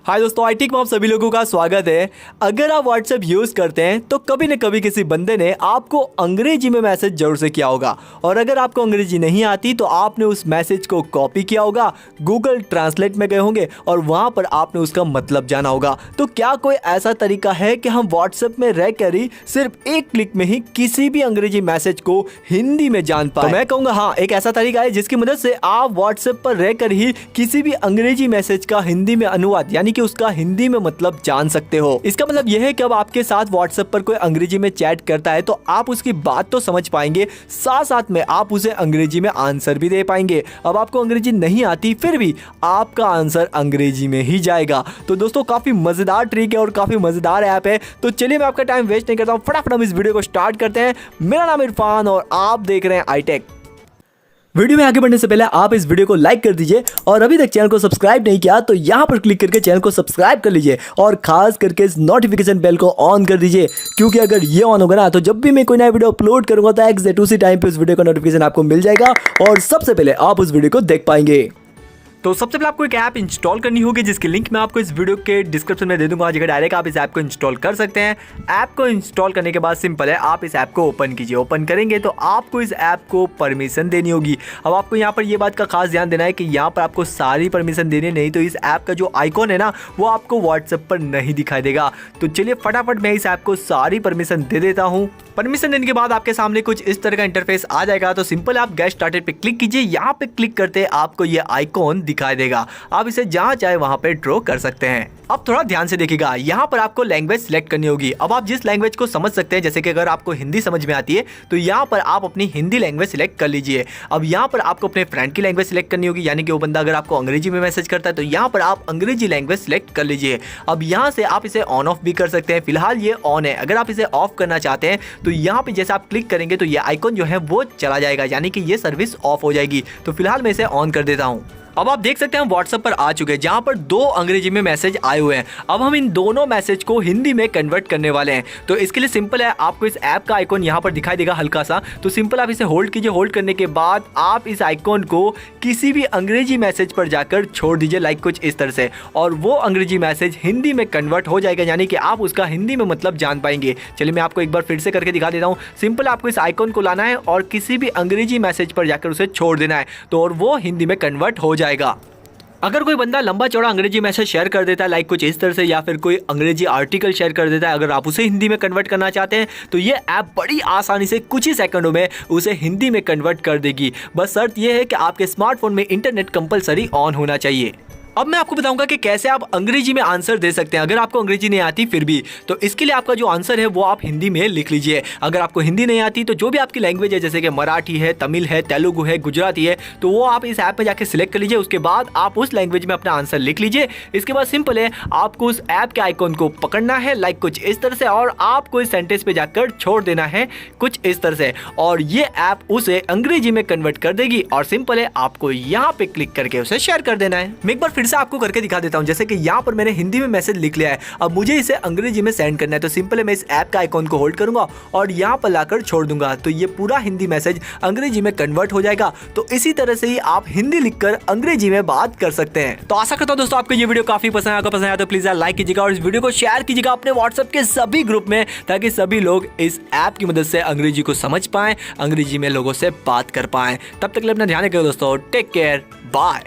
हाय दोस्तों, आईटी में आप सभी लोगों का स्वागत है। अगर आप व्हाट्सएप यूज करते हैं तो कभी न कभी किसी बंदे ने आपको अंग्रेजी में मैसेज जरूर से किया होगा, और अगर आपको अंग्रेजी नहीं आती तो आपने उस मैसेज को कॉपी किया होगा, गूगल ट्रांसलेट में गए होंगे और वहां पर आपने उसका मतलब जाना होगा। तो क्या कोई ऐसा तरीका है कि हम व्हाट्सएप में रहकर ही सिर्फ एक क्लिक में ही किसी भी अंग्रेजी मैसेज को हिंदी में जान पाए? तो मैं कहूंगा हाँ, एक ऐसा तरीका है जिसकी मदद से आप व्हाट्सएप पर रहकर ही किसी भी अंग्रेजी मैसेज का हिंदी में अनुवाद यानी कि उसका हिंदी में मतलब जान सकते हो। इसका मतलब यह है कि अब आपके साथ व्हाट्सएप पर कोई अंग्रेजी में चैट करता है तो आप उसकी बात तो समझ पाएंगे, साथ साथ में आप उसे अंग्रेजी में आंसर भी दे पाएंगे। अब आपको अंग्रेजी नहीं आती फिर भी आपका आंसर अंग्रेजी में ही जाएगा। तो दोस्तों, काफी मजेदार ट्रिक है और काफी मजेदार ऐप है। तो चलिए मैं आपका टाइम वेस्ट नहीं करता हूँ, फटाफट हम इस वीडियो को स्टार्ट करते हैं। मेरा नाम इरफान और आप देख रहे हैं आई-टेक। वीडियो में आगे बढ़ने से पहले आप इस वीडियो को लाइक कर दीजिए और अभी तक चैनल को सब्सक्राइब नहीं किया तो यहां पर क्लिक करके चैनल को सब्सक्राइब कर लीजिए और खास करके इस नोटिफिकेशन बेल को ऑन कर दीजिए, क्योंकि अगर ये ऑन होगा ना तो जब भी मैं कोई नया वीडियो अपलोड करूंगा तो एग्जैक्ट उसी टाइम पे उस वीडियो का नोटिफिकेशन आपको मिल जाएगा और सबसे पहले आप उस वीडियो को देख पाएंगे। तो सबसे पहले आपको एक ऐप इंस्टॉल करनी होगी जिसकी लिंक मैं आपको इस वीडियो के डिस्क्रिप्शन में दे दूंगा, जगह डायरेक्ट आप इस ऐप को इंस्टॉल कर सकते हैं। ऐप को इंस्टॉल करने के बाद सिंपल है, आप इस ऐप को ओपन कीजिए। ओपन करेंगे तो आपको इस ऐप को परमिशन देनी होगी। अब आपको यहाँ पर ये बात का खास ध्यान देना है कि यहाँ पर आपको सारी परमिशन देनी नहीं, तो इस ऐप का जो आइकॉन है ना वो आपको व्हाट्सएप पर नहीं दिखाई देगा। तो चलिए फटाफट मैं इस ऐप को सारी परमिशन दे देता हूँ। परमिशन देने के बाद आपके सामने कुछ इस तरह का इंटरफेस आ जाएगा। तो सिंपल आप गेट स्टार्टेड पे क्लिक कीजिए। यहाँ पे क्लिक करते आपको ये आइकॉन दिखाई देगा, आप इसे जहां चाहे वहां पे ड्रॉ कर सकते हैं। अब थोड़ा ध्यान से देखिएगा, यहाँ पर आपको लैंग्वेज सिलेक्ट करनी होगी। अब आप जिस लैंग्वेज को समझ सकते हैं, जैसे कि अगर आपको हिंदी समझ में आती है तो यहाँ पर आप अपनी हिंदी लैंग्वेज सिलेक्ट कर लीजिए। अब यहाँ पर आपको अपने फ्रेंड की लैंग्वेज सिलेक्ट करनी होगी, यानी कि वो बंदा अगर आपको अंग्रेजी में मैसेज करता है तो यहाँ पर आप अंग्रेजी लैंग्वेज सिलेक्ट कर लीजिए। अब यहाँ से आप इसे ऑन ऑफ भी कर सकते हैं, फिलहाल ये ऑन है। अगर आप इसे ऑफ करना चाहते हैं तो यहाँ पे जैसे आप क्लिक करेंगे तो ये आइकॉन जो है वो चला जाएगा, यानी कि ये सर्विस ऑफ हो जाएगी। तो फिलहाल मैं इसे ऑन कर देता हूँ। अब आप देख सकते हैं व्हाट्सएप पर आ चुके हैं, जहां पर दो अंग्रेजी में मैसेज आए हुए हैं। अब हम इन दोनों मैसेज को हिंदी में कन्वर्ट करने वाले हैं। तो इसके लिए सिंपल है, आपको इस ऐप का आइकॉन यहां पर दिखाई देगा हल्का सा। तो सिंपल आप इसे होल्ड कीजिए। होल्ड करने के बाद आप इस आइकॉन को किसी भी अंग्रेजी मैसेज पर जाकर छोड़ दीजिए, लाइक कुछ इस तरह से, और वो अंग्रेजी मैसेज हिंदी में कन्वर्ट हो जाएगा, यानी कि आप उसका हिंदी में मतलब जान पाएंगे। चलिए मैं आपको एक बार फिर से करके दिखा देता हूँ। सिंपल आपको इस आइकॉन को लाना है और किसी भी अंग्रेजी मैसेज पर जाकर उसे छोड़ देना है, तो और वो हिंदी में कन्वर्ट हो जाएगा। अगर कोई बंदा लंबा चौड़ा अंग्रेजी मैसेज शेयर कर देता है, लाइक कुछ इस तरह से, या फिर कोई अंग्रेजी आर्टिकल शेयर कर देता है, अगर आप उसे हिंदी में कन्वर्ट करना चाहते हैं तो ये ऐप बड़ी आसानी से कुछ ही सेकंडों में उसे हिंदी में कन्वर्ट कर देगी। बस शर्त यह है कि आपके स्मार्टफोन में इंटरनेट कंपलसरी ऑन होना चाहिए। अब मैं आपको बताऊंगा कि कैसे आप अंग्रेजी में आंसर दे सकते हैं अगर आपको अंग्रेजी नहीं आती फिर भी। तो इसके लिए आपका जो आंसर है वो आप हिंदी में लिख लीजिए। अगर आपको हिंदी नहीं आती तो जो भी आपकी लैंग्वेज है, जैसे कि मराठी है, तमिल है, तेलुगु है, गुजराती है, तो वो आप इस ऐप में जाके सिलेक्ट कर लीजिए। उसके बाद आप उस लैंग्वेज में अपना आंसर लिख लीजिए। इसके बाद सिंपल है, आपको उस ऐप के आइकॉन को पकड़ना है, लाइक कुछ इस तरह से, और आपको इस सेंटेंस पे जाकर छोड़ देना है कुछ इस तरह से, और ये ऐप उसे अंग्रेजी में कन्वर्ट कर देगी। और सिंपल है, आपको यहाँ पे क्लिक करके उसे शेयर कर देना है। मैं एक बार फिर से आपको करके दिखा देता हूं। जैसे कि यहाँ पर मैंने हिंदी में मैसेज लिख लिया है, अब मुझे इसे अंग्रेजी में सेंड करना है। तो सिंपल है, मैं इस ऐप का आइकॉन को होल्ड करूंगा और यहाँ पर लाकर छोड़ दूंगा, तो ये पूरा हिंदी मैसेज अंग्रेजी में कन्वर्ट हो जाएगा। तो इसी तरह से ही आप हिंदी लिखकर अंग्रेजी में बात कर सकते हैं। तो आशा करता हूं दोस्तों आपको ये वीडियो काफी पसंद आया। पसंद आया तो प्लीज लाइक कीजिएगा और इस वीडियो को शेयर कीजिएगा अपने व्हाट्सएप के सभी ग्रुप में, ताकि सभी लोग इस ऐप की मदद से अंग्रेजी को समझ पाए, अंग्रेजी में लोगों से बात कर पाए। तब तक के लिए अपना ध्यान रखिएगा दोस्तों। Take care, bye.